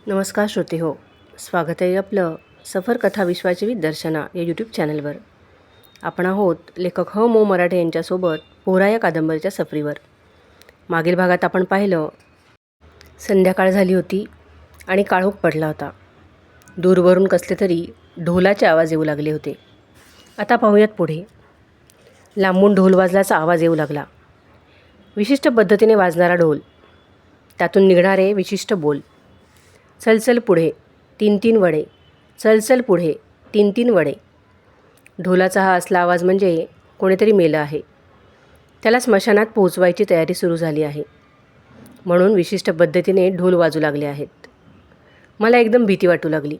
नमस्कार श्रोते हो, स्वागत आहे आपलं सफर कथा विश्वाची दर्शना या यूट्यूब चॅनलवर. आपण आहोत लेखक मो मराठे यांच्यासोबत पोहरा या कादंबरीच्या सफरीवर. मागील भागात आपण पाहिलं, संध्याकाळ झाली होती आणि काळोख पडला होता. दूरवरून कसले तरी ढोलाचे आवाज येऊ लागले होते. आता पाहूयात पुढे. लांबून ढोल वाजल्याचा आवाज येऊ लागला. विशिष्ट पद्धतीने वाजणारा ढोल, त्यातून निघणारे विशिष्ट बोल. चल पुढे 3-3 वडे, चल पुढे 3-3 वडे. ढोलाचा हा असला आवाज म्हणजे कोणीतरी मेलं आहे, त्याला स्मशानात पोहोचवायची तयारी सुरू झाली आहे, म्हणून विशिष्ट पद्धतीने ढोल वाजू लागले आहेत. मला एकदम भीती वाटू लागली.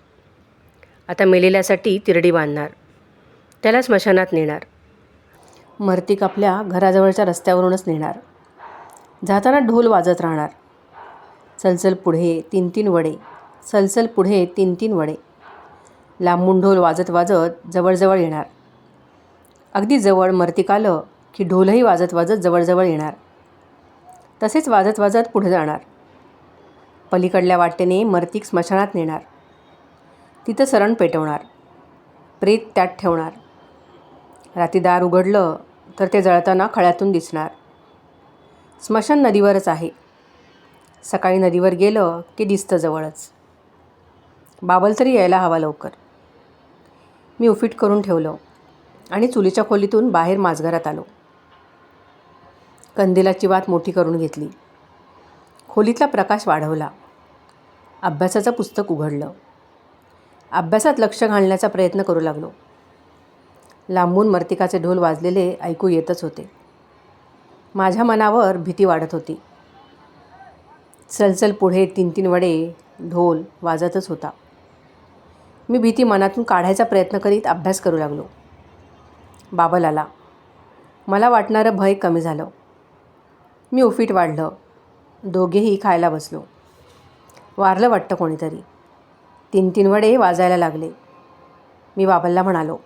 आता मेलेल्यासाठी तिरडी बांधणार, त्याला स्मशानात नेणार, मर्तिक आपल्या घराजवळच्या रस्त्यावरूनच नेणार. जाताना ढोल वाजत राहणार. चल पुढे 3-3 वडे, चल पुढे 3-3 वडे. लांबून ढोल वाजत वाजत जवळजवळ येणार. अगदी जवळ मर्तिक आलं की ढोलही वाजत वाजत जवळजवळ येणार. तसेच वाजत वाजत पुढे जाणार. पलीकडल्या वाटेने मर्तिक स्मशानात नेणार. तिथं सरण पेटवणार, प्रेत त्यात ठेवणार. रात्री दार उघडलं तर ते जळताना खळ्यातून दिसणार. स्मशान नदीवरच आहे. सकाळी नदीवर गेलं की दिसतं जवळच. बाबल तरी यायला हवा लवकर. मी उफीट करून ठेवलं आणि चुलीच्या खोलीतून बाहेर माझघरात आलो. कंदिलाची वात मोठी करून घेतली. खोलीतला प्रकाश वाढवला. अभ्यासाचं पुस्तक उघडलं. अभ्यासात लक्ष घालण्याचा प्रयत्न करू लागलो. लांबून मर्तिकाचे ढोल वाजलेले ऐकू येतच होते. माझ्या मनावर भीती वाढत होती. चल पुढे 3-3 वडे ढोल वाजतच होता. मी भीती मनातून काढायचा प्रयत्न करीत अभ्यास करू लागलो. बाबल आला. मला वाटणारं भय कमी झालं. मी उफीट वाढलं. दोघेही खायला बसलो. वारलं वाटतं कोणीतरी. 3-3 वडे वाजायला लागले. मी बाबलला म्हणालो,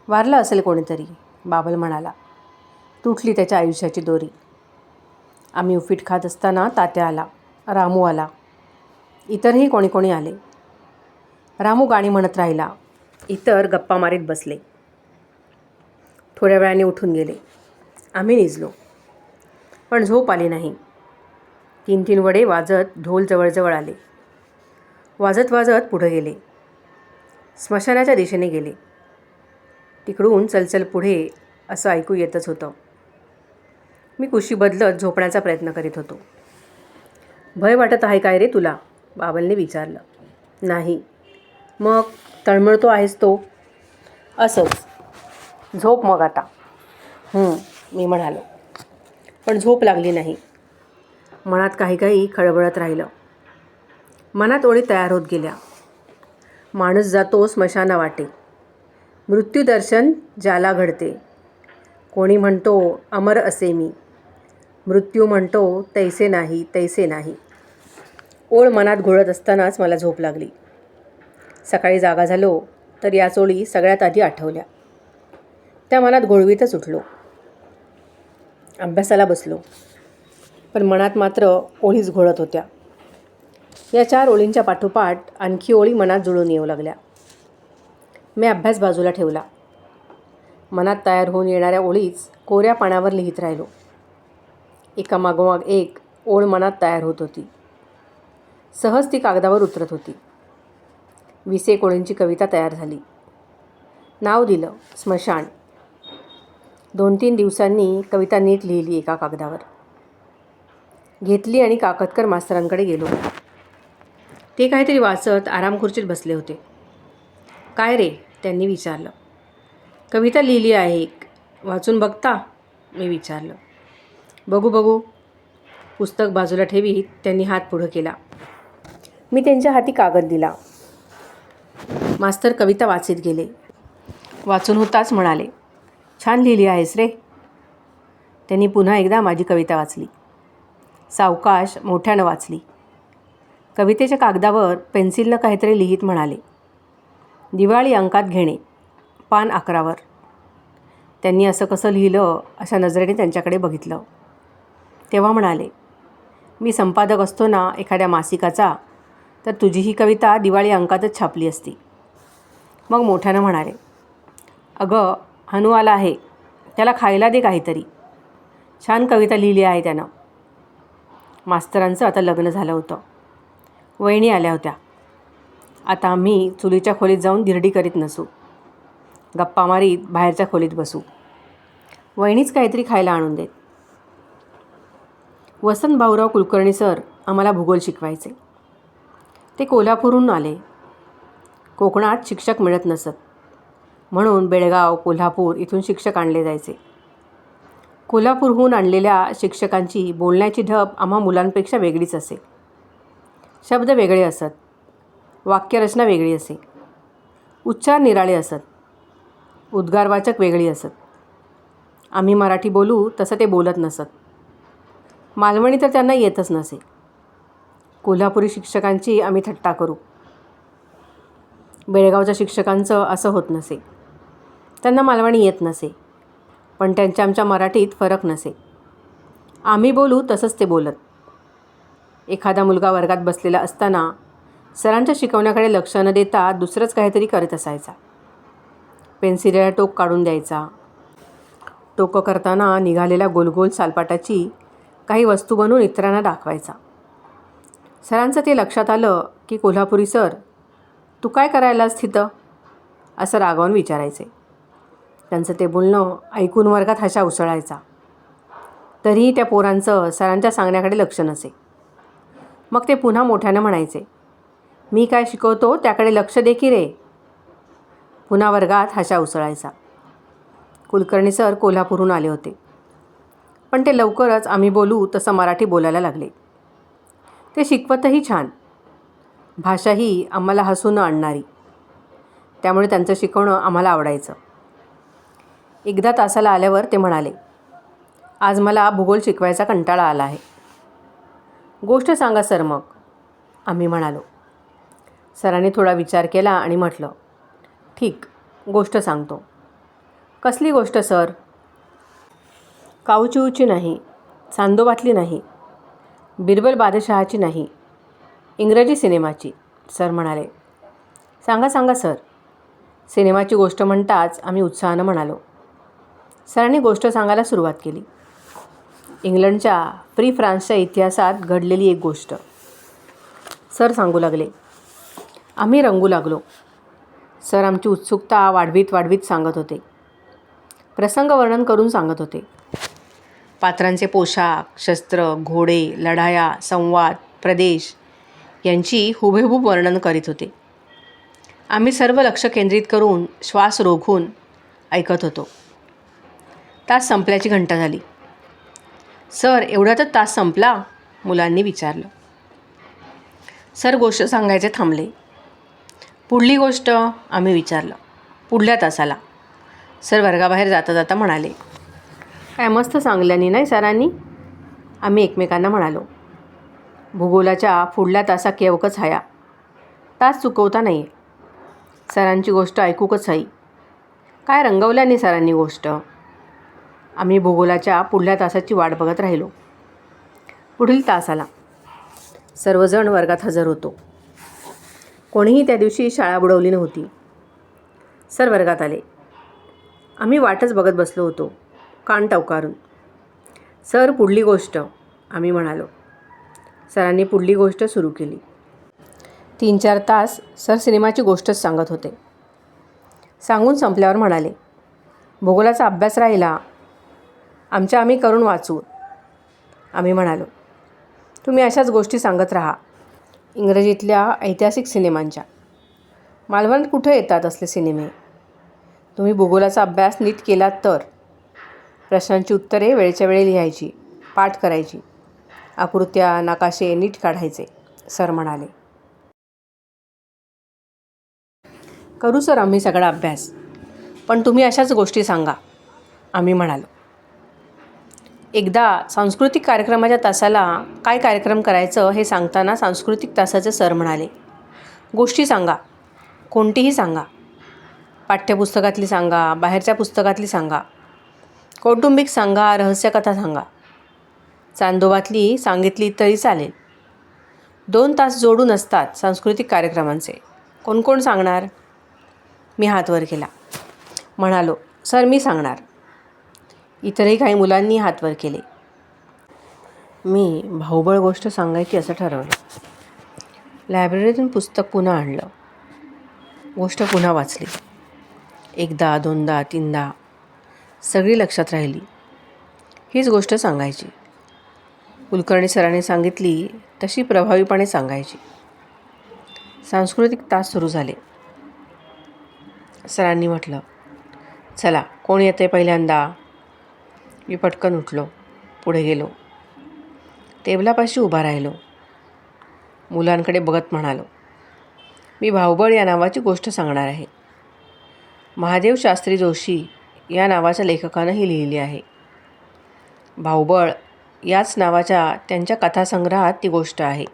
वारलं असेल कोणीतरी. बाबल म्हणाला. तुटली त्याच्या आयुष्याची दोरी. आम्ही उफीट खात असताना तात्या आला, रामू आला, इतरही कोणी कोणी आले. रामू गाणी म्हणत राहिला, इतर गप्पा मारीत बसले. थोड्या वेळाने उठून गेले. आम्ही निजलो, पण झोप आली नाही. 3-3 वडे वाजत ढोल जवळजवळ आले. वाजत वाजत पुढे गेले. स्मशानाच्या दिशेने गेले. तिकडून चल पुढे असं ऐकू येतच होतं. मी कुशी बदलत झोपण्याचा प्रयत्न करीत होतो. भय वाटत आहे काय रे तुला? बाबलने विचारलं. नाही. मग तळमळतो आहेस तो? असंच. झोप मग आता. मी म्हणालो. पण झोप लागली नाही. मनात काही काही खळबळत राहिलं. मनात ओळी तयार होत गेल्या. माणूस जातो स्मशाना वाटे, मृत्यूदर्शन ज्याला घडते. कोणी म्हणतो अमर असे मी, मृत्यू म्हणतो तैसे नाही तैसे नाही. ओळ मनात घोळत असतानाच मला झोप लागली. सकाळी जागा झालो तर याच ओळी सगळ्यात आधी आठवल्या. त्या मनात घोळवीतच उठलो. अभ्यासाला बसलो, पण मनात मात्र ओळीच घोळत होत्या. या 4 ओळींच्या पाठोपाठ आणखी ओळी मनात जुळून येऊ लागल्या. मी अभ्यास बाजूला ठेवला. मनात तयार होऊन येणाऱ्या ओळीच कोऱ्या पाण्यावर लिहित राहिलो. एका मागोमाग एक ओळ मनात तयार होत होती. सहज ती कागदावर उतरत होती. 20 ओळींची कविता तयार झाली. नाव दिलं स्मशान. 2-3 दिवसांनी कविता नीट लिहिली एका कागदावर. घेतली आणि काकतकर मास्तरांकडे गेलो. ते काहीतरी वाचत आरामखुर्चीत बसले होते. काय रे? त्यांनी विचारलं. कविता लिहिली आहे एक, वाचून बघता? मी विचारलं. बघू. पुस्तक बाजूला ठेवीत त्यांनी हात पुढं केला. मी त्यांच्या हाती कागद दिला. मास्तर कविता वाचीत गेले. वाचून होताच म्हणाले, छान लिहिली आहेस रे. त्यांनी पुन्हा एकदा माझी कविता वाचली. सावकाश मोठ्यानं वाचली. कवितेच्या कागदावर पेन्सिलनं काहीतरी लिहित म्हणाले, दिवाळी अंकात घेणे, पान 11वर. त्यांनी असं कसं लिहिलं अशा नजरेने त्यांच्याकडे बघितलं. तेव्हा म्हणाले, मी संपादक असतो ना एखाद्या मासिकाचा, तर तुझी ही कविता दिवाळी अंकातच छापली असती. मग मोठ्यानं म्हणाले, अगं हनू आला आहे, त्याला खायला दे काहीतरी. छान कविता लिहिली आहे त्यानं. मास्तरांचं आता लग्न झालं होतं. वहिनी आल्या होत्या. आता आम्ही चुलीच्या खोलीत जाऊन धिरडी करीत नसू, गप्पा मारीत बाहेरच्या खोलीत बसू. वहिनीच काहीतरी खायला आणून देत. वसंत भाऊराव कुलकर्णी सर आम्हाला भूगोल शिकवायचे. ते कोल्हापूरहून आले. कोकणात शिक्षक मिळत नसत, म्हणून बेळगाव, कोल्हापूर इथून शिक्षक आणले जायचे. कोल्हापूरहून आणलेल्या शिक्षकांची बोलण्याची ढब आम्हा मुलांपेक्षा वेगळीच असे. शब्द वेगळे असत, वाक्यरचना वेगळी असे, उच्चार निराळे असत, उद्गारवाचक वेगळी असत. आम्ही मराठी बोलू तसं ते बोलत नसत. मालवणी तर त्यांना येतच नसे. कोल्हापुरी शिक्षकांची आम्ही थट्टा करू. बेळगावच्या शिक्षकांचं असं होत नसे. त्यांना मालवणी येत नसे, पण त्यांच्या आमच्या मराठीत फरक नसे. आम्ही बोलू तसंच ते बोलत. एखादा मुलगा वर्गात बसलेला असताना सरांच्या शिकवण्याकडे लक्ष न देता दुसरंच काहीतरी करत असायचा. पेन्सिलीला टोक काढून द्यायचा. टोकं करताना निघालेल्या गोलगोल सालपाटाची काही वस्तू बनवून इतरांना दाखवायचा. सरांचं ते लक्षात आलं की कोल्हापुरी सर, तू काय करायलास तिथं, असं रागावून विचारायचे. त्यांचं ते बोलणं ऐकून वर्गात हशा उसळायचा. तरीही त्या पोरांचं सरांच्या सांगण्याकडे लक्ष नसे. मग ते पुन्हा मोठ्यानं म्हणायचे, मी काय शिकवतो त्याकडे लक्ष दे की रे. पुन्हा वर्गात हशा उसळायचा. कुलकर्णी सर कोल्हापूरहून आले होते, पण ते लवकरच आम्ही बोलू तसं मराठी बोलायला लागले. ते शिकवतही छान, भाषाही आम्हाला हसून आणणारी. त्यामुळे त्यांचं शिकवणं आम्हाला आवडायचं. एकदा तासाला आल्यावर ते म्हणाले, आज मला भूगोल शिकवायचा कंटाळा आला आहे. गोष्ट सांगा सर मग, आम्ही म्हणालो. सरांनी थोडा विचार केला आणि म्हटलं, ठीक, गोष्ट सांगतो. कसली गोष्ट सर? काऊचिऊची नाही, चांदोबातली नाही, बिरबल बादशहाची नाही, इंग्रजी सिनेमाची, सर म्हणाले. सांगा सांगा सर. सिनेमाची गोष्ट म्हणताच आम्ही उत्साहानं म्हणालो. सरांनी गोष्ट सांगायला सुरुवात केली. इंग्लंडच्या फ्री फ्रान्सच्या इतिहासात घडलेली एक गोष्ट. सर सांगू लागले. आम्ही रंगू लागलो. सर आमची उत्सुकता वाढवीत वाढवीत सांगत होते. प्रसंग वर्णन करून सांगत होते. पात्रांचे पोशाख, शस्त्र, घोडे, लढाया, संवाद, प्रदेश यांची हुबेहूब वर्णन करीत होते. आम्ही सर्व लक्ष केंद्रित करून श्वास रोखून ऐकत होतो. तास संपल्याची घंटा झाली. सर, एवढ्यातच तास संपला, मुलांनी विचारलं. सर गोष्ट सांगायचे थांबले. पुढली गोष्ट, आम्ही विचारलं. पुढल्या तासाला, सर वर्गाबाहेर जाता जाता म्हणाले. काय मस्त सांगल्यानी नाही सरांनी, आम्ही एकमेकांना म्हणालो. भूगोलाच्या पुढल्या तासा केवकच हया, तास चुकवता नाही. सरांची गोष्ट ऐकूकच हई. काय रंगवल्यानी सरांनी गोष्ट. आम्ही भूगोलाच्या पुढल्या तासाची वाट बघत राहिलो. पुढील तास आला. सर्वजण वर्गात हजर होतो. कोणीही त्या दिवशी शाळा बुडवली नव्हती. सर वर्गात आले. आम्ही वाटच बघत बसलो होतो, कान टवकारून. सर पुढली गोष्ट, आम्ही म्हणालो. सरांनी पुढली गोष्ट सुरू केली. 3-4 तास सर सिनेमाची गोष्टच सांगत होते. सांगून संपल्यावर म्हणाले, भूगोलाचा अभ्यास राहिला, आम्ही करून वाचू. आम्ही म्हणालो, तुम्ही अशाच गोष्टी सांगत राहा, इंग्रजीतल्या ऐतिहासिक सिनेमांच्या. मालवणात कुठे येतात असले सिनेमे? तुम्ही भूगोलाचा अभ्यास नीट केलात तर. प्रश्नांची उत्तरे वेळच्या वेळी लिहायची, पाठ करायची, आकृत्या, नकाशे नीट काढायचे, सर म्हणाले. करू सर आम्ही सगळा अभ्यास, पण तुम्ही अशाच गोष्टी सांगा, आम्ही म्हणालो. एकदा सांस्कृतिक कार्यक्रमाच्या तासाला काय कार्यक्रम करायचं हे सांगताना सांस्कृतिक तासाचे सर म्हणाले, गोष्टी सांगा, कोणतीही सांगा. पाठ्यपुस्तकातली सांगा, बाहेरच्या पुस्तकातली सांगा, कौटुंबिक सांगा, रहस्यकथा सांगा. चांदोबातली सांगितली तरी चालेल, 2 तास जोडून असतात सांस्कृतिक कार्यक्रमांचे. कोण कोण सांगणार? मी हात वर केला. म्हणालो, सर मी सांगणार. इतरही काही मुलांनी हात वर केले. मी भाऊबळ गोष्ट सांगायची असं ठरवलं. लायब्ररीतून पुस्तक पुन्हा आणलं. गोष्ट पुन्हा वाचली. एकदा, दोनदा, तीनदा सगळी लक्षात राहिली. हीच गोष्ट सांगायची. कुलकर्णी सरांनी सांगितली तशी प्रभावीपणे सांगायची. सांस्कृतिक तास सुरू झाले. सरांनी म्हटलं, चला कोण येते पहिल्यांदा? मी पटकन उठलो. पुढे गेलो. टेबलापाशी उभा राहिलो. मुलांकडे बघत म्हणालो, मी भाऊबळ या नावाची गोष्ट सांगणार आहे. महादेव शास्त्री जोशी या नावाच्या लेखकानं ही लिहिली आहे. भाऊबळ याच नावाच्या त्यांच्या कथासंग्रहात ती गोष्ट आहे.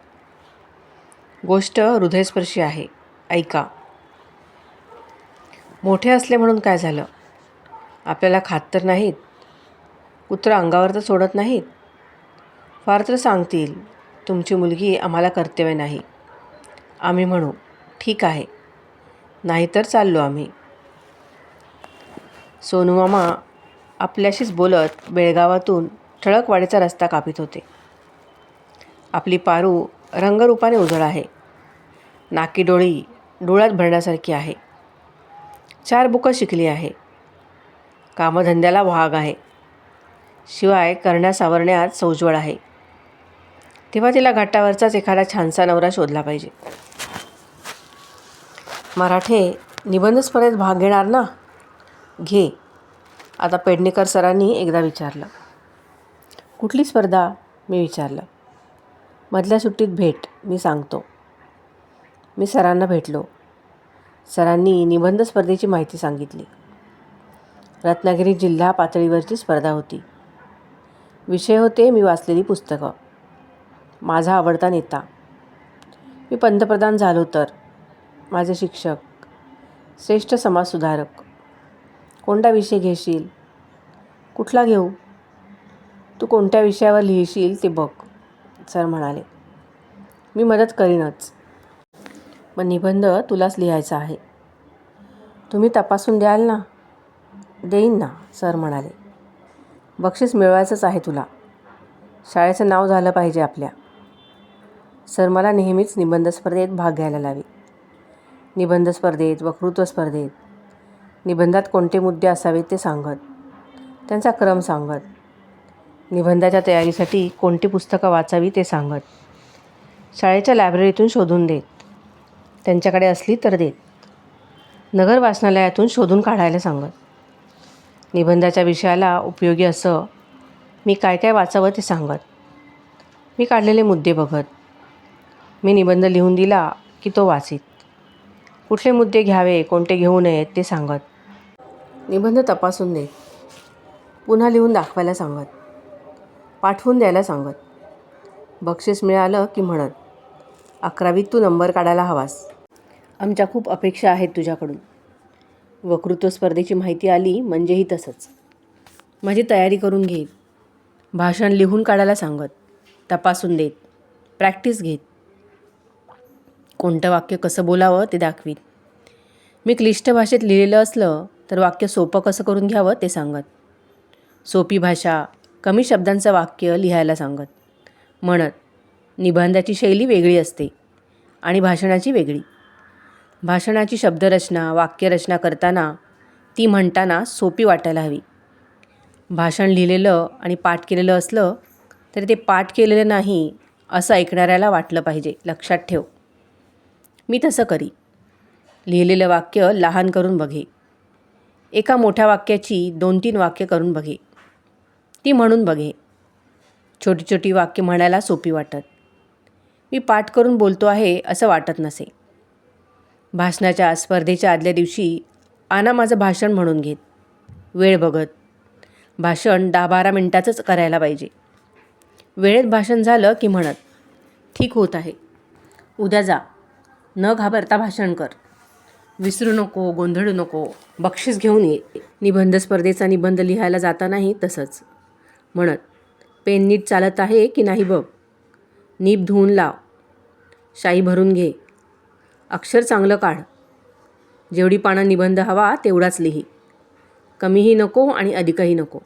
गोष्ट हृदयस्पर्शी आहे. ऐका. मोठे असले म्हणून काय झालं? आपल्याला खात तर नाहीत, कुत्रं अंगावर तर सोडत नाहीत. फार तर सांगतील, तुमची मुलगी आम्हाला कर्तव्य नाही. आम्ही म्हणू, ठीक आहे, नाहीतर चाललो आम्ही. सोनूमामा आपल्याशीच बोलत बेळगावातून ठळकवाडीचा रस्ता कापित होते. आपली पारू रंगरूपाने उजळ आहे. नाकी डोळी डोळ्यात भरण्यासारखी आहे. 4 बुकं शिकली आहे. कामधंद्याला वाघ आहे. शिवाय करण्यासावरण्यात सौज्वळ आहे. तेव्हा तिला घाटावरचाच एखादा छानसा नवरा शोधला पाहिजे. मराठे निबंध स्पर्धेत भाग घेणार ना? घे. आता पेडणेकर सरांनी एकदा विचारलं. कुठली स्पर्धा? मी विचारलं. मधल्या सुट्टीत भेट, मी सांगतो. मी सरांना भेटलो. सरांनी निबंध स्पर्धेची माहिती सांगितली. रत्नागिरी जिल्हा पातळीवरची स्पर्धा होती. विषय होते मी वाचलेली पुस्तकं. माझा आवडता नेता. मी पंतप्रधान झालो तर. माझे शिक्षक. श्रेष्ठ समाजसुधारक. कोणता विषय घेशील? कुठला घेऊ? तू कोणत्या विषयावर लिहिशील ते बघ, सर म्हणाले. मी मदत करीनच. पण निबंध तुलाच लिहायचा आहे. तुम्ही तपासून द्याल ना? देईन ना, सर म्हणाले. बक्षीस मिळवायचंच आहे तुला. शाळेचं नाव झालं पाहिजे आपल्या. सर मला नेहमीच निबंध स्पर्धेत भाग घ्यायला लावी. निबंध स्पर्धेत, वक्तृत्व स्पर्धेत. निबंधात कोणते मुद्दे असावेत ते सांगत. त्यांचा क्रम सांगत. निबंधाच्या तयारीसाठी कोणती पुस्तकं वाचावी ते सांगत. शाळेच्या लायब्ररीतून शोधून देत. त्यांच्याकडे असली तर देत. नगर वाचनालयातून शोधून काढायला सांगत. निबंधाच्या विषयाला उपयोगी असं मी काय काय वाचावं ते सांगत. मी काढलेले मुद्दे बघत. मी निबंध लिहून दिला की तो वाचीत. कुठले मुद्दे घ्यावे, कोणते घेऊ नयेत ते सांगत. निबंध तपासून देत. पुन्हा लिहून दाखवायला सांगत. पाठवून द्यायला सांगत. बक्षीस मिळालं की म्हणत, 11वीत तू नंबर काढायला हवास. आमच्या खूप अपेक्षा आहेत तुझ्याकडून. वक्तृत्व स्पर्धेची माहिती आली म्हणजेही तसंच. माझी तयारी करून घेत. भाषण लिहून काढायला सांगत. तपासून देत. प्रॅक्टिस घेत. कोणतं वाक्य कसं बोलावं ते दाखवीत. मी क्लिष्ट भाषेत लिहिलेलं असलं तर वाक्य सोपं कसं करून घ्यावं ते सांगत. सोपी भाषा, कमी शब्दांचं वाक्य लिहायला सांगत. म्हणत, निबंधाची शैली वेगळी असते आणि भाषणाची वेगळी. भाषणाची शब्दरचना, वाक्यरचना करताना ती म्हणताना सोपी वाटायला हवी. भाषण लिहिलेलं आणि पाठ केलेलं असलं तरी ते पाठ केलेलं नाही असं ऐकणाऱ्याला वाटलं पाहिजे. लक्षात ठेव. मी तसं करी. लिहिलेलं वाक्य लहान करून बघे. एका मोठ्या वाक्याची 2-3 वाक्य करून बघे. ती म्हणून बघे. छोटी छोटी वाक्य म्हणायला सोपी वाटत. मी पाठ करून बोलतो आहे असं वाटत नसे. भाषणाच्या स्पर्धेच्या आदल्या दिवशी आना माझं भाषण म्हणून घेत. वेळ बघत. भाषण 10-12 मिनटाचंच करायला पाहिजे. वेळेत भाषण झालं की म्हणत, ठीक होत आहे. उद्या जा. न घाबरता भाषण कर. विसरू नको, गोंधळू नको. बक्षीस घेऊन ये. निबंध स्पर्धेचा निबंध लिहायला जातानाही तसंच. म्हणत, पेन नीट चालत आहे की नाही बघ. नीब धुवून लाव. शाई भरून घे. अक्षर चांगलं काढ. जेवढी पानं निबंध हवा तेवढाच लिही. कमीही नको आणि अधिकही नको.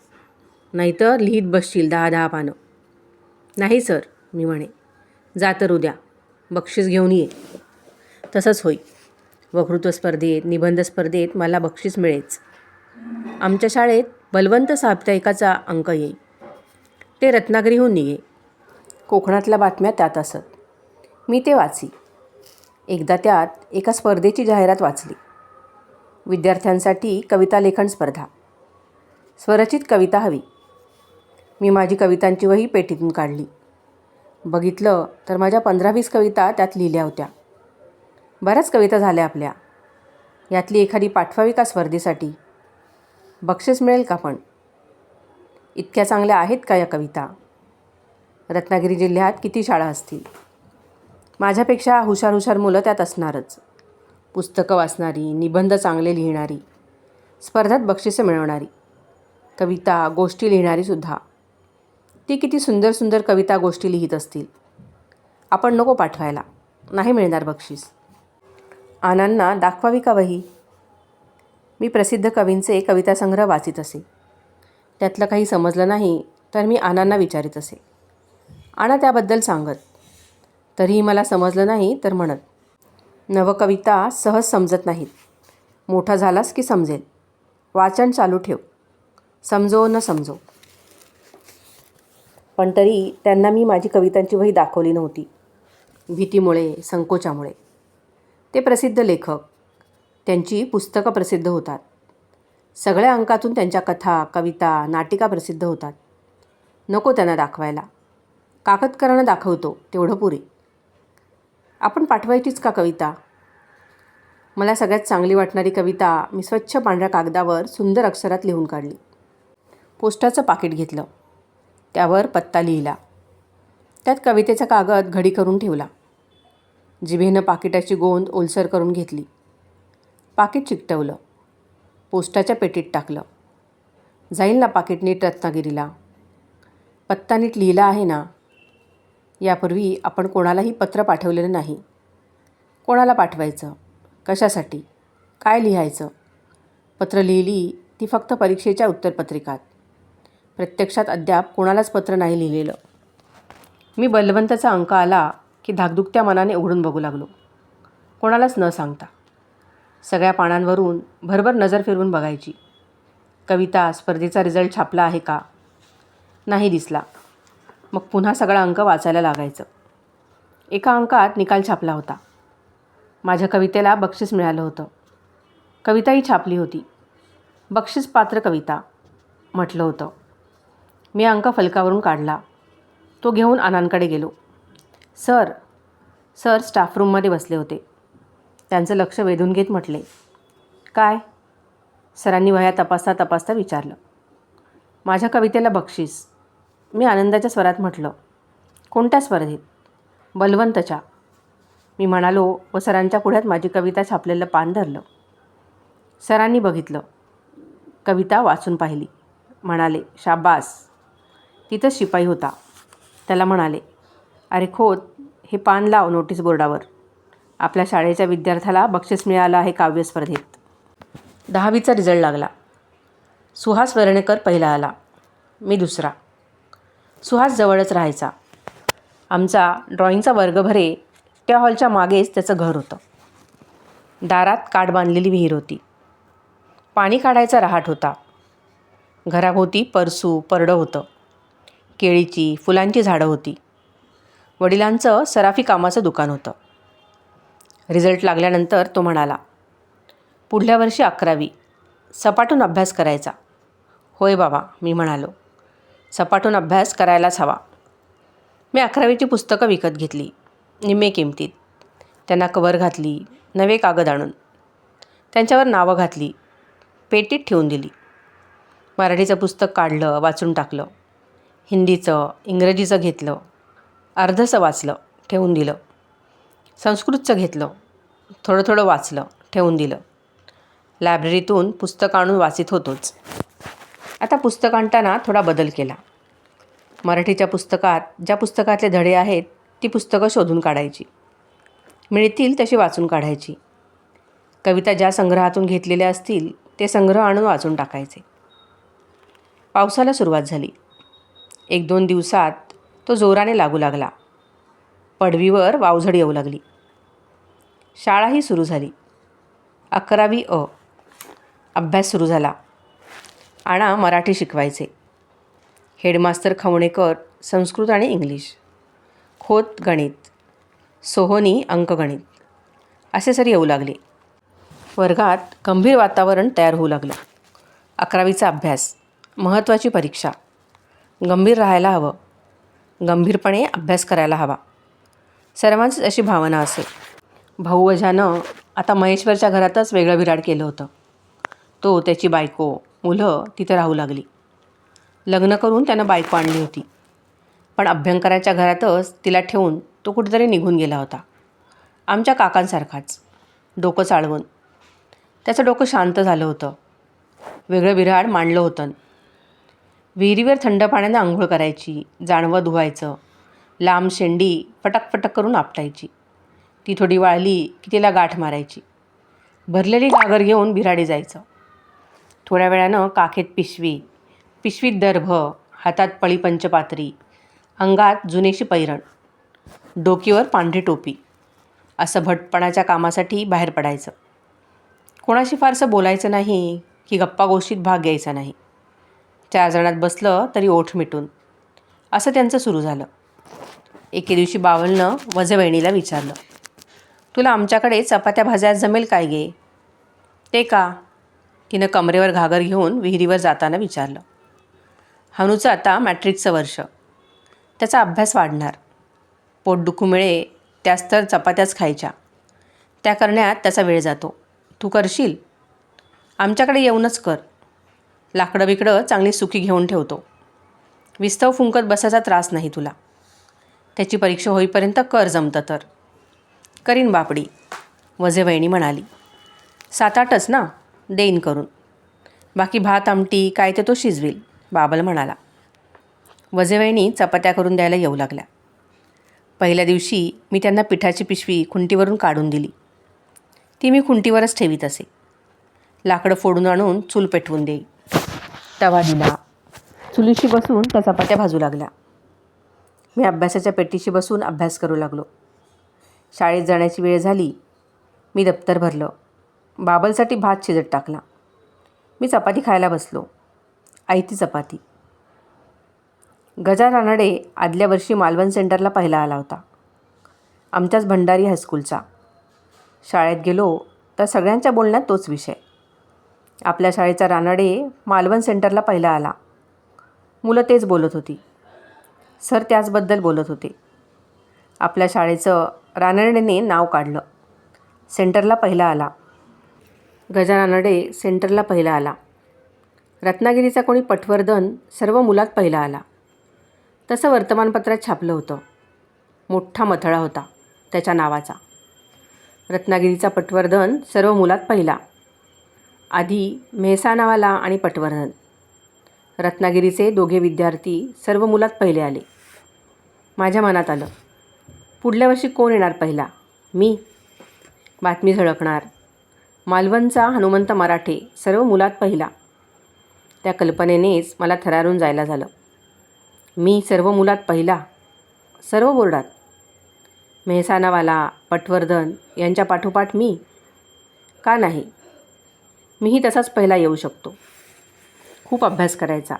नाहीतर लिहित बसशील 10-10 पानं. नाही सर, मी म्हणे. जा तर उद्या. बक्षीस घेऊन ये. तसंच होई. वक्तृत्व स्पर्धेत, निबंध स्पर्धेत मला बक्षीस मिळेच. आमच्या शाळेत बलवंत साप्ताहिकाचा अंक येई. ते रत्नागिरीहून निघे. कोकणातल्या बातम्या त्यात असत. मी ते वाची. एकदा त्यात एका स्पर्धेची जाहिरात वाचली. विद्यार्थ्यांसाठी कविता लेखन स्पर्धा. स्वरचित कविता हवी. मी माझी कवितांची वही पेटीतून काढली. बघितलं तर माझ्या 15-20 कविता त्यात लिहिल्या होत्या. बऱ्याच कविता झाल्या आपल्या. यातली एखादी पाठवावी का स्पर्धेसाठी? बक्षीस मिळेल का पण? इतक्या चांगल्या आहेत का या कविता? रत्नागिरी जिल्ह्यात किती शाळा असतील? माझ्यापेक्षा हुशार मुलं त्यात असणारच. पुस्तकं वाचणारी, निबंध चांगले लिहिणारी, स्पर्धात बक्षिसं मिळवणारी, कविता गोष्टी लिहिणारीसुद्धा. ती किती सुंदर कविता गोष्टी लिहित असतील. आपण नको पाठवायला. नाही मिळणार बक्षीस. आनांना दाखवावी का वही? मी प्रसिद्ध कवींचे कवितासंग्रह वाचित असे. त्यातलं काही समजलं नाही तर मी आनांना विचारित असे. आना त्याबद्दल सांगत. तरीही मला समजलं नाही तर म्हणत, नवकविता सहज समजत नाहीत. मोठा झालास की समजेल. वाचन चालू ठेव. समजो न समजो. पण तरी त्यांना मी माझी कवितांची वही दाखवली नव्हती. भीतीमुळे, संकोचामुळे. ते प्रसिद्ध लेखक. त्यांची पुस्तकं प्रसिद्ध होतात. सगळ्या अंकातून त्यांच्या कथा, कविता, नाटिका प्रसिद्ध होतात. नको त्यांना दाखवायला. काकतकरांना दाखवतो तेवढं पुरे. आपण पाठवायचीच का कविता? मला सगळ्यात चांगली वाटणारी कविता मी स्वच्छ पांढऱ्या कागदावर सुंदर अक्षरात लिहून काढली. पोस्टाचं पाकिट घेतलं. त्यावर पत्ता लिहिला. त्यात कवितेचा कागद घडी करून ठेवला. जिभेनं पाकिटाची गोंद ओलसर करून घेतली. पाकिट चिकटवलं. पोस्टाच्या पेटीत टाकलं. जाईल ना पाकिट नीट रत्नागिरीला? पत्ता नीट लिहिला आहे ना? यापूर्वी आपण कोणालाही पत्र पाठवलेलं नाही. कोणाला पाठवायचं? कशासाठी? काय लिहायचं? पत्र लिहिली ती फक्त परीक्षेच्या उत्तरपत्रिकात. प्रत्यक्षात अद्याप कोणालाच पत्र नाही लिहिलेलं. मी बलवंतचा अंक आला की धाकधुकत्या मनाने उघडून बघू लागलो. कोणालाच न सांगता. सगळ्या पानांवरून भरभर नजर फिरवून बघायची. कविता स्पर्धेचा रिझल्ट छापला आहे का? नाही दिसला. मग पुन्हा सगळा अंक वाचायला लागायचं. एका अंकात निकाल छापला होता. माझ्या कवितेला बक्षीस मिळालं होतं. कविताही छापली होती. बक्षीस पात्र कविता म्हटलं होतं. मी अंक फलकावरून काढला. तो घेऊन आनांकडे गेलो. सर स्टाफ रूममध्ये बसले होते. त्यांचं लक्ष वेधून घेत म्हटले, काय? सरांनी वह्या तपासता विचारलं. माझ्या कवितेला बक्षीस. मी आनंदाच्या स्वरात म्हटलं, कोणत्या स्पर्धेत? बलवंतच्या. मी म्हणालो व सरांच्या पुढ्यात माझी कविता छापलेलं पान धरलं. सरांनी बघितलं. कविता वाचून पाहिली. म्हणाले, शाबास. तिथं शिपाई होता. त्याला म्हणाले, अरे खोत, हे पान लाव नोटीस बोर्डावर. आपल्या शाळेच्या विद्यार्थ्याला बक्षीस मिळालं आहे काव्य स्पर्धेत. 10वीचा रिझल्ट लागला. सुहास वर्णेकर पहिला आला. मी दुसरा. सुहास जवळच राहायचा. आमचा ड्रॉइंगचा वर्ग भरे त्या हॉलच्या मागेच त्याचं घर होतं. दारात काठ बांधलेली विहीर होती. पाणी काढायचा रहाट होता. घराभोवती परडं होतं. केळीची, फुलांची झाडं होती. वडिलांचं सराफी कामाचं दुकान होतं. रिझल्ट लागल्यानंतर तो म्हणाला, पुढल्या वर्षी 11वी. सपाटून अभ्यास करायचा. होय बाबा, मी म्हणालो. सपाटून अभ्यास करायलाच हवा. मी 11वीची पुस्तकं विकत घेतली. निम्मे किमतीत. त्यांना कवर घातली. नवे कागद आणून. त्यांच्यावर नावं घातली. पेटीत ठेवून दिली. मराठीचं पुस्तक काढलं, वाचून टाकलं. हिंदीचं, इंग्रजीचं घेतलं. अर्धसं वाचलं, ठेवून दिलं. संस्कृतचं घेतलं. थोडं वाचलं, ठेवून दिलं. लायब्ररीतून पुस्तकं आणून वाचित होतोच. आता पुस्तक आणताना थोडा बदल केला. मराठीच्या पुस्तकात ज्या पुस्तकातले धडे आहेत ती पुस्तकं शोधून काढायची. मिळतील तशी वाचून काढायची. कविता ज्या संग्रहातून घेतलेल्या असतील ते संग्रह आणून वाचून टाकायचे. पावसाला सुरुवात झाली. 1-2 दिवसात तो जोराने लागू लागला. पडवीवर वावझड येऊ लागली. शाळाही सुरू झाली. 11वी अ. अभ्यास सुरू झाला. आणा मराठी शिकवायचे. हेडमास्तर खवणेकर संस्कृत आणि इंग्लिश, खोत गणित, सोहोनी अंकगणित असे सर येऊ लागले. वर्गात गंभीर वातावरण तयार होऊ लागलं. 11वीचा अभ्यास, महत्त्वाची परीक्षा. गंभीर राहायला हवं. गंभीरपणे अभ्यास करायला हवा. सर्वांचीच अशी भावना असे. भाऊ अजानं आता महेश्वरच्या घरातच वेगळं विराड केलं होतं. तो, त्याची बायको, मुलं तिथं राहू लागली. लग्न करून त्यानं बायको आणली होती. पण अभ्यंकराच्या घरातच तिला ठेवून तो कुठेतरी निघून गेला होता. आमच्या काकांसारखाच, डोकं चाळवून. त्याचं डोकं शांत झालं होतं. वेगळं विराड मांडलं होतं. विहिरीवर थंड पाण्यानं आंघोळ करायची, जानवं धुवायचं. लांब शेंडी फटक फटक करून आपटायची. ती थोडी वाळली की तिला गाठ मारायची. भरलेली घागर घेऊन बिराडी जायचं. थोड्या वेळानं काखेत पिशवी, पिशवीत दर्भ, हातात पळी पंचपात्री, अंगात जुनेशी पैरण, डोकीवर पांढरी टोपी. असं भटपणाच्या कामासाठी बाहेर पडायचं. कोणाशी फारसं बोलायचं नाही की गप्पा गोष्टीत भाग घ्यायचा नाही. 4 जणात बसलं तरी ओठ मिटून. असं त्यांचं सुरू झालं. एके दिवशी बावलनं वजेवहिनीला विचारलं, तुला आमच्याकडे चपात्या भाजायला जमेल काय गे? ते का? तिनं कमरेवर घागर घेऊन विहिरीवर जाताना विचारलं. हनूचं आता मॅट्रिकचं वर्ष. त्याचा अभ्यास वाढणार. पोटदुखू मिळे त्याच तर चपात्याच खायच्या. त्या करण्यात त्याचा वेळ जातो. तू करशील? आमच्याकडे येऊनच कर. लाकडं बिकडं चांगली सुकी घेऊन ठेवतो. विस्तव फुंकत बसायचा त्रास नाही तुला. त्याची परीक्षा होईपर्यंत कर जमतं तर. करीन बापडी, वजेवहिनी म्हणाली. 7-8च ना, देईन करून. बाकी भात आमटी काय ते तो शिजवेल, बाबल म्हणाला. वजेवहिनी चपात्या करून द्यायला येऊ लागल्या. पहिल्या दिवशी मी त्यांना पिठाची पिशवी खुंटीवरून काढून दिली. ती मी खुंटीवरच ठेवीत असे. लाकडं फोडून आणून चूल पेटवून देई. तवा दिला. चुलीशी बसून त्या चपात्या भाजू लागल्या. मी अभ्यासाच्या पेटीशी बसून अभ्यास करू लागलो. शाळेत जाण्याची वेळ झाली. मी दप्तर भरलं. बाबलसाठी भात शिजत टाकला. मी चपाती खायला बसलो. आयती चपाती. गजा रानडे आदल्या वर्षी मालवण सेंटरला पहिला आला होता. आमच्याच भंडारी हायस्कूलचा. शाळेत गेलो तर सगळ्यांच्या बोलण्यात तोच विषय. आपल्या शाळेचा रानडे मालवण सेंटरला पहिला आला. मुलं तेच बोलत होती. सर त्याचबद्दल बोलत होते. आपल्या शाळेचं रानडेने नाव काढलं. सेंटरला पहिला आला. गजा रानडे सेंटरला पहिला आला. रत्नागिरीचा कोणी पटवर्धन सर्व मुलात पहिला आला. तसं वर्तमानपत्रात छापलं होतं. मोठा मथळा होता त्याच्या नावाचा. रत्नागिरीचा पटवर्धन सर्व मुलात पहिला. आधी मेहसाणावाला आणि पटवर्धन. रत्नागिरीचे दोघे विद्यार्थी सर्व मुलात पहिले आले. माझ्या मनात आलं, पुढल्या वर्षी कोण येणार पहिला? मी. बातमी झळकणार. मालवणचा हनुमंत मराठे सर्व मुलात पहिला. त्या कल्पनेनेच मला थरारून जायला झालं. मी सर्व मुलात पहिला, सर्व बोर्डात. मेहसाणावाला, पटवर्धन यांच्या पाठोपाठ मी. का नाही? मीही तसाच पहिला येऊ शकतो. खूप अभ्यास करायचा.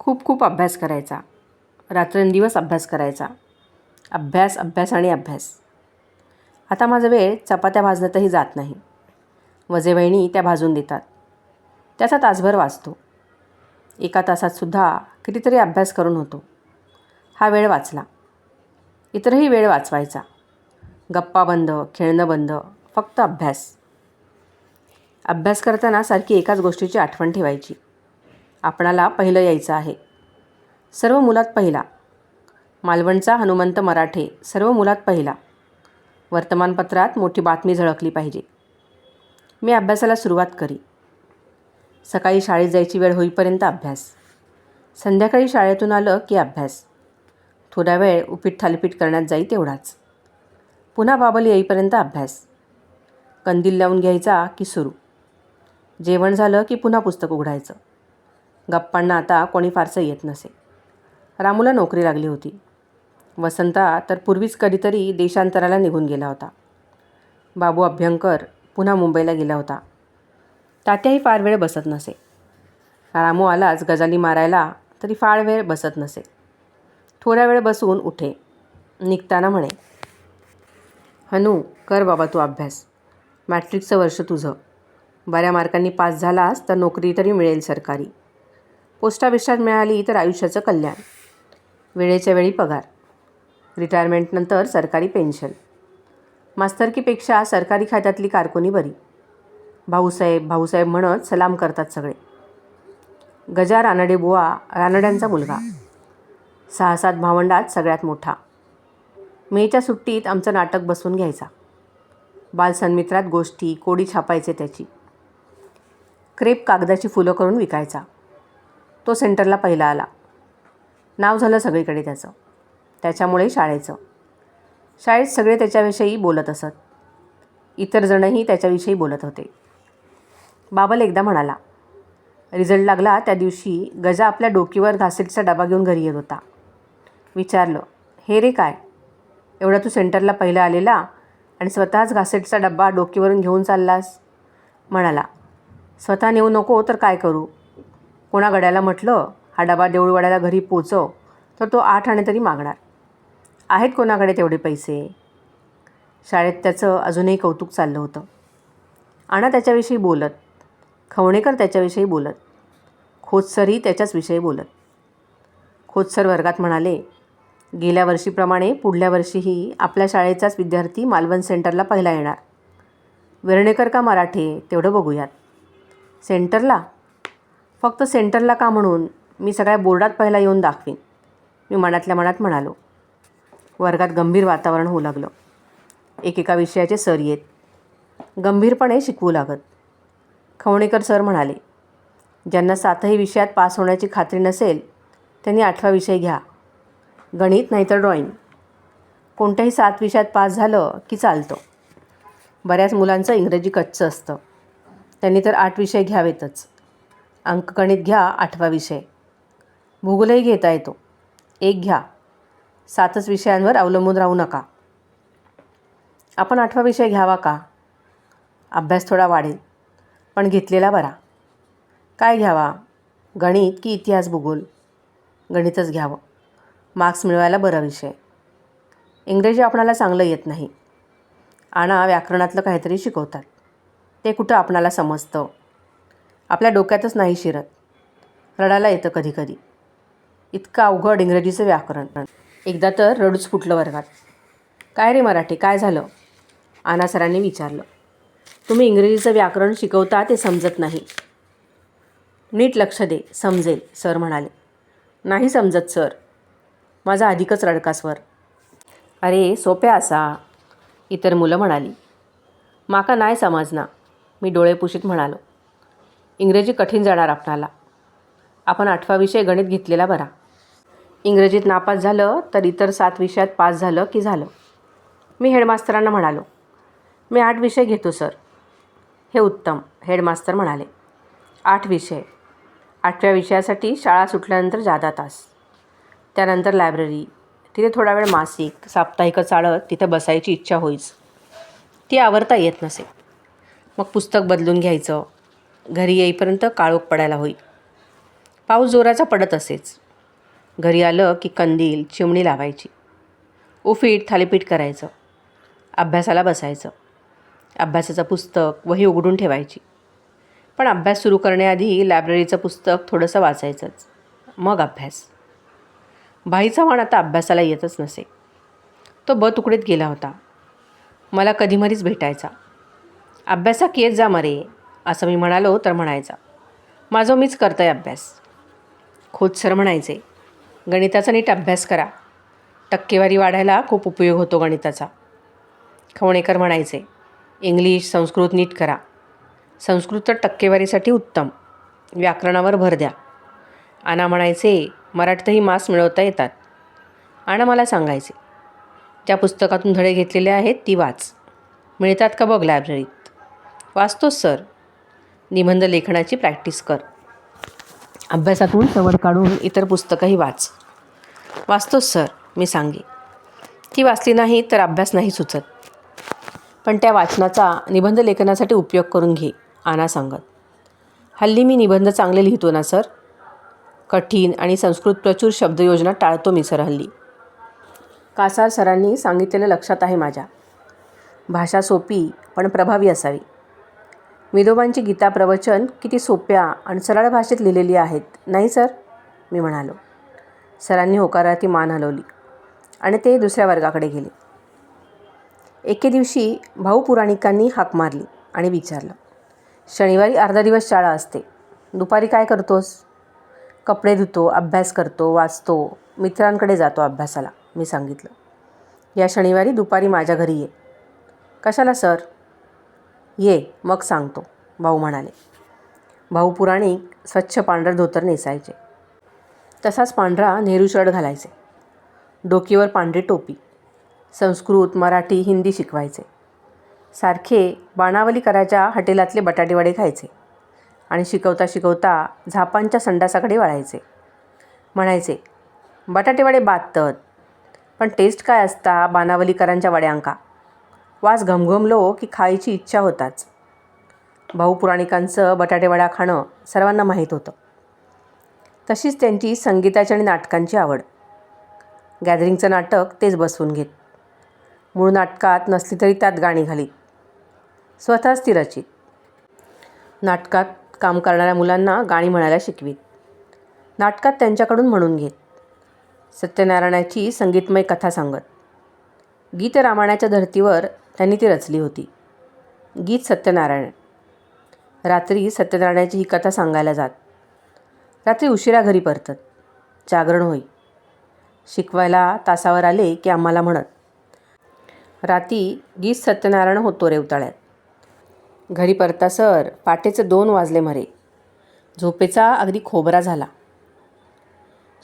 खूप अभ्यास करायचा. रात्रंदिवस अभ्यास करायचा. अभ्यास, अभ्यास आणि अभ्यास. आता माझा वेळ चपात्या भाजण्यातही जात नाही. वजेवहिनी त्या भाजून देतात. त्याचा तासभर वाचतो. 1 तासातसुद्धा कितीतरी अभ्यास करून होतो. हा वेळ वाचला. इतरही वेळ वाचवायचा. गप्पा बंद, खेळणं बंद, फक्त अभ्यास. अभ्यास करताना सारखी एकाच गोष्टीची आठवण ठेवायची. आपणाला पहिलं यायचं आहे. सर्व मुलात पहिला. मालवणचा हनुमंत मराठे सर्व मुलात पहिला. वर्तमानपत्रात मोठी बातमी झळकली पाहिजे. मी अभ्यासाला सुरुवात करी. सकाळी शाळेत जायची वेळ होईपर्यंत अभ्यास. संध्याकाळी शाळेतून आलं की अभ्यास. थोडा वेळ उपीट थालीपीठ करण्यात जाई तेवढाच. पुन्हा बाबल येईपर्यंत अभ्यास. कंदील लावून घ्यायचा की सुरू. जेवण झालं की पुन्हा पुस्तक उघडायचं. गप्पांना आता कोणी फारसं येत नसे. रामूला नोकरी लागली होती. वसंता तर पूर्वीच कधीतरी देशांतराला निघून गेला होता. बाबू अभ्यंकर पुन्हा मुंबईला गेला होता. तात्याही फार वेळ बसत नसे. रामू आलाच गजाली मारायला तरी फार वेळ बसत नसे. थोड्या वेळ बसून उठे. निघताना म्हणे, हनू, कर बाबा तू अभ्यास. मॅट्रिकचं वर्ष तुझं. बऱ्या मार्कांनी पास झालास तर नोकरी तरी मिळेल सरकारी. पोस्टाबिष्टात मिळाली तर आयुष्याचं कल्याण. वेळेच्या वेळी पगार. रिटायरमेंटनंतर सरकारी पेन्शन. मास्तरकीपेक्षा सरकारी खात्यातली कारकुनी बरी. भाऊसाहेब भाऊसाहेब म्हणत सलाम करतात सगळे. गजा रानडे बुवा रानड्यांचा मुलगा. 6-7 भावंडात सगळ्यात मोठा. मेच्या सुट्टीत आमचं नाटक बसवून घ्यायचा. बालसन्मित्रात गोष्टी कोडी छापायचे त्याची. क्रेप कागदाची फुलं करून विकायचा. तो सेंटरला पहिला आला. नाव झालं सगळीकडे त्याचं. त्याच्यामुळे शाळेचं. शाळेत सगळे त्याच्याविषयी बोलत असत. इतर जणही त्याच्याविषयी बोलत होते. बाबल एकदा म्हणाला, रिझल्ट लागला त्या दिवशी गजा आपल्या डोकीवर घासेटचा डबा घेऊन घरी येत होता. विचारलं, हे रे काय, एवढा तू सेंटरला पहिला आलेला आणि स्वतःच घासेटचा डब्बा डोकीवरून घेऊन चाललास. म्हणाला, स्वतः नेऊ नको तर काय करू. कोणा गड्याला म्हटलं हा डबा देऊळवाड्याला घरी पोचव तर तो 8 आणे तरी मागणार. आहेत कोणाकडे तेवढे पैसे. शाळेत त्याचं अजूनही कौतुक चाललं होतं. आणा त्याच्याविषयी बोलत. खवणेकर त्याच्याविषयी बोलत. खोतसरही त्याच्याच विषयी बोलत. खोतसर वर्गात म्हणाले, गेल्या वर्षीप्रमाणे पुढल्या वर्षीही आपल्या शाळेचाच विद्यार्थी मालवण सेंटरला पहिला येणार. वेर्णेकर का मराठे तेवढं बघूयात. सेंटरला? फक्त सेंटरला का म्हणून मी सगळ्या बोर्डात पहिला येऊन दाखवीन, मी मनातल्या मनात म्हणालो. वर्गात गंभीर वातावरण होऊ लागलं. एकेका विषयाचे सर येत. गंभीरपणे शिकवू लागत. खवणेकर सर म्हणाले, ज्यांना 7ही विषयात पास होण्याची खात्री नसेल त्यांनी 8वा विषय घ्या. गणित नाहीतर ड्रॉइंग. कोणत्याही 7 विषयात पास झालं की चालतं. बऱ्याच मुलांचं इंग्रजी कच्चं असतं. त्यांनी तर 8 विषय घ्यावेतच. अंकगणित घ्या 8वा विषय. भूगोलही घेता येतो. 1 घ्या. 7च विषयांवर अवलंबून राहू नका. आपण 8वा विषय घ्यावा का? अभ्यास थोडा वाढेल, पण घेतलेला बरा. काय घ्यावा? गणित की इतिहास भूगोल? गणितच घ्यावं. मार्क्स मिळवायला बरा विषय. इंग्रजी आपणाला चांगलं येत नाही. आणा व्याकरणातलं काहीतरी शिकवतात. ते कुठं आपणाला समजतं. आपल्या डोक्यातच नाही शिरत. रडायला येतं कधी कधी. इतकं अवघड इंग्रजीचं व्याकरण. एकदा तर रडूच फुटलं वर्गात. काय रे मराठी, काय झालं? आना सरांनी विचारलं. तुम्ही इंग्रजीचं व्याकरण शिकवता ते समजत नाही. नीट लक्ष दे, समजेल, सर म्हणाले. नाही समजत सर. माझा अधिकच रडका स्वर. अरे सोप्या असा, इतर मुलं म्हणाली. माका नाही समजना, मी डोळे पुशीत म्हणालो. इंग्रजी कठीण जाणार आपणाला. आपण 8वा विषय गणित घेतलेला बरा. इंग्रजीत नापास झालं तर इतर 7 विषयात पास झालं की झालं. मी हेडमास्तरांना म्हणालो, मी 8 विषय घेतो सर. हे उत्तम, हेडमास्तर म्हणाले. 8 विषय. 8व्या विषयासाठी शाळा सुटल्यानंतर जादा तास. त्यानंतर लायब्ररी. तिथे थोडा वेळ मासिक साप्ताहिक चाळत तिथे बसायची इच्छा होईच. ती आवरता येत नसे. मग पुस्तक बदलून घ्यायचं. घरी येईपर्यंत काळोख पडायला होई. पाऊस जोराचा पडत असेच. घरी आलं की कंदील चिमणी लावायची. उपीट थालीपीठ करायचं. अभ्यासाला बसायचं. अभ्यासाचं पुस्तक वही उघडून ठेवायची. पण अभ्यास सुरू करण्याआधी लायब्ररीचं पुस्तक थोडंसं वाचायचंच. मग अभ्यास. भाई चव्हाण आता अभ्यासाला येतच नसे. तो तुकडीत गेला होता. मला कधीमधीच भेटायचा. अभ्यासाक येत जा मरे असं मी म्हणालो तर म्हणायचा, माझं मीच करतोय अभ्यास. खोतसर म्हणायचे, गणिताचा नीट अभ्यास करा. टक्केवारी वाढायला खूप उपयोग होतो गणिताचा. खवणेकर म्हणायचे, इंग्लिश संस्कृत नीट करा. संस्कृत तर टक्केवारीसाठी उत्तम. व्याकरणावर भर द्या. आना म्हणायचे, मराठीतही मार्क्स मिळवता येतात. आना मला सांगायचे, त्या पुस्तकातून धडे घेतलेले आहेत ती वाच. मिळतात का बघ लायब्ररीत. वाचतोस सर. निबंध लेखनाची प्रॅक्टिस कर. अभ्यासातून सवड काढून इतर पुस्तकंही वाच. वाचतोस सर मी सांगे. ती वाचली नाही तर अभ्यास नाही सुचत. पण त्या वाचनाचा निबंध लेखनासाठी उपयोग करून घे आना सांगत. हल्ली मी निबंध चांगले लिहितो ना सर. कठीण आणि संस्कृत प्रचूर शब्दयोजना टाळतो मी सर हल्ली. कासार सरांनी सांगितलेलं लक्षात आहे माझ्या. भाषा सोपी पण प्रभावी असावी. विनोबांची गीता प्रवचन किती सोप्या आणि सरळ भाषेत लिहिलेली आहेत नाही सर मी म्हणालो. सरांनी होकारार्थी मान हलवली आणि ते दुसऱ्या वर्गाकडे गेले. एके दिवशी भाऊ पुराणिकांनी हाक मारली आणि विचारलं, शनिवारी अर्धा दिवस शाळा असते, दुपारी काय करतोस? कपडे धुतो, अभ्यास करतो, वाचतो, मित्रांकडे जातो अभ्यासाला मी सांगितलं. या शनिवारी दुपारी माझ्या घरी ये. कशाला सर? ये मग सांगतो भाऊ म्हणाले. भाऊ पुराणिक स्वच्छ पांढरं धोतर नेसायचे. तसाच पांढरा नेहरू शर्ट घालायचे. डोकीवर पांढरी टोपी. संस्कृत, मराठी, हिंदी शिकवायचे. सारखे बाणावली करायच्या हॉटेलातले बटाटेवडे खायचे आणि शिकवता शिकवता झापांच्या संडासाकडे वळायचे. म्हणायचे, बटाटेवडे बातत पण टेस्ट काय असता बाणावलीकरांच्या वड्यांका. वास घमघमलो की खायची इच्छा होताच. भाऊ पुराणिकांचं बटाटेवडा खाणं सर्वांना माहीत होतं. तशीच त्यांची संगीताची आणि नाटकांची आवड. गॅदरिंगचं नाटक तेच बसवून घेत. मूळ नाटकात नसली तरी त्यात गाणी घालीत. स्वतःच ती रचित. नाटकात काम करणाऱ्या मुलांना गाणी म्हणायला शिकवीत. नाटकात त्यांच्याकडून म्हणून घेत. सत्यनारायणाची संगीतमय कथा सांगत. गीत रामायणाच्या धर्तीवर त्यांनी ती रचली होती. गीत सत्यनारायण. रात्री सत्यनारायणाची ही कथा सांगायला जात. रात्री उशिरा घरी परतत. जागरण होई. शिकवायला तासावर आले की आम्हाला म्हणत, राती गीत सत्यनारायण होतो रेवताळ्यात. घरी परता सर पाटेचे 2 वाजले मरे. झोपेचा अगदी खोबरा झाला.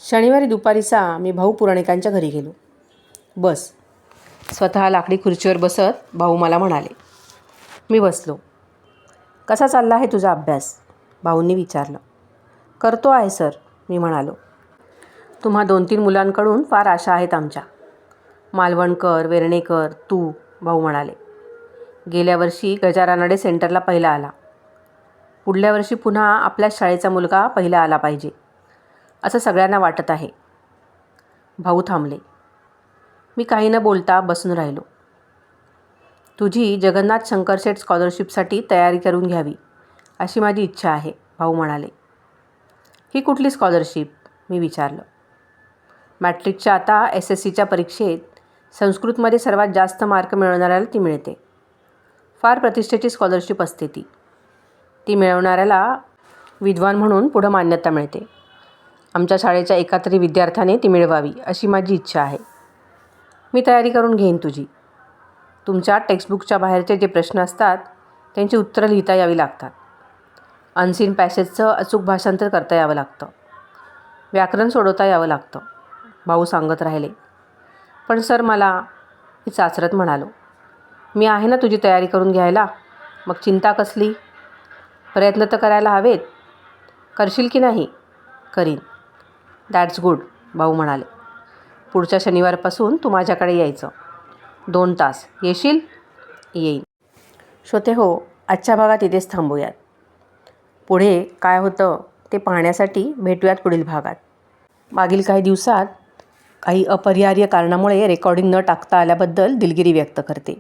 शनिवारी दुपारीचा मी भाऊ पुराणिकांच्या घरी गेलो. बस. स्वतः लाकडी खुर्चीवर बसत भाऊ मला म्हणाले. मी बसलो. कसा चालला आहे तुझा अभ्यास? भाऊंनी विचारलं. करतो आहे सर मी म्हणालो. तुम्हा 2-3 मुलांकडून फार आशा आहेत आमच्या. मालवणकर, वेर्णेकर, तू भाऊ म्हणाले. गेल्या वर्षी गजारानडे सेंटरला पहिला आला. पुढल्या वर्षी पुन्हा आपल्याच शाळेचा मुलगा पहिला आला पाहिजे असं सगळ्यांना वाटत आहे. भाऊ थांबले. मी काही न बोलता बसून राहिलो. तुझी जगन्नाथ शंकरशेठ स्कॉलरशिपसाठी तयारी करून घ्यावी अशी माझी इच्छा आहे भाऊ म्हणाले. ही कुठली स्कॉलरशिप मी विचारलं. मॅट्रिकच्या आता SSCच्या परीक्षेत संस्कृतमध्ये सर्वात जास्त मार्क मिळवणाऱ्याला ती मिळते. फार प्रतिष्ठेची स्कॉलरशिप असते ती. ती मिळवणाऱ्याला विद्वान म्हणून पुढं मान्यता मिळते. आमच्या शाळेच्या एका तरी विद्यार्थ्याने ती मिळवावी अशी माझी इच्छा आहे. मी तयारी करून घेईन तुझी. तुमच्या टेक्स्टबुकच्या बाहेरचे जे प्रश्न असतात त्यांची उत्तरं लिहिता यावी लागतात. अनसीन पॅसेजचं अचूक भाषांतर करता यावं लागतं. व्याकरण सोडवता यावं लागतं भाऊ सांगत राहिले. पण सर मला मी चाचरत म्हणालो. मी आहे ना तुझी तयारी करून घ्यायला. मग चिंता कसली? प्रयत्न तर करायला हवेत. करशील की नाही? करीन. दॅट्स गुड भाऊ म्हणाले. पुढच्या शनिवारपासून तू माझ्याकडे यायचं. 2 तास. येशील? येईन. श्रोते हो, आजच्या भागात इथेच थांबूयात. पुढे काय होतं ते पाहण्यासाठी भेटूयात पुढील भागात. मागील काही दिवसात काही अपरिहार्य कारणामुळे रेकॉर्डिंग न टाकता आल्याबद्दल दिलगिरी व्यक्त करते.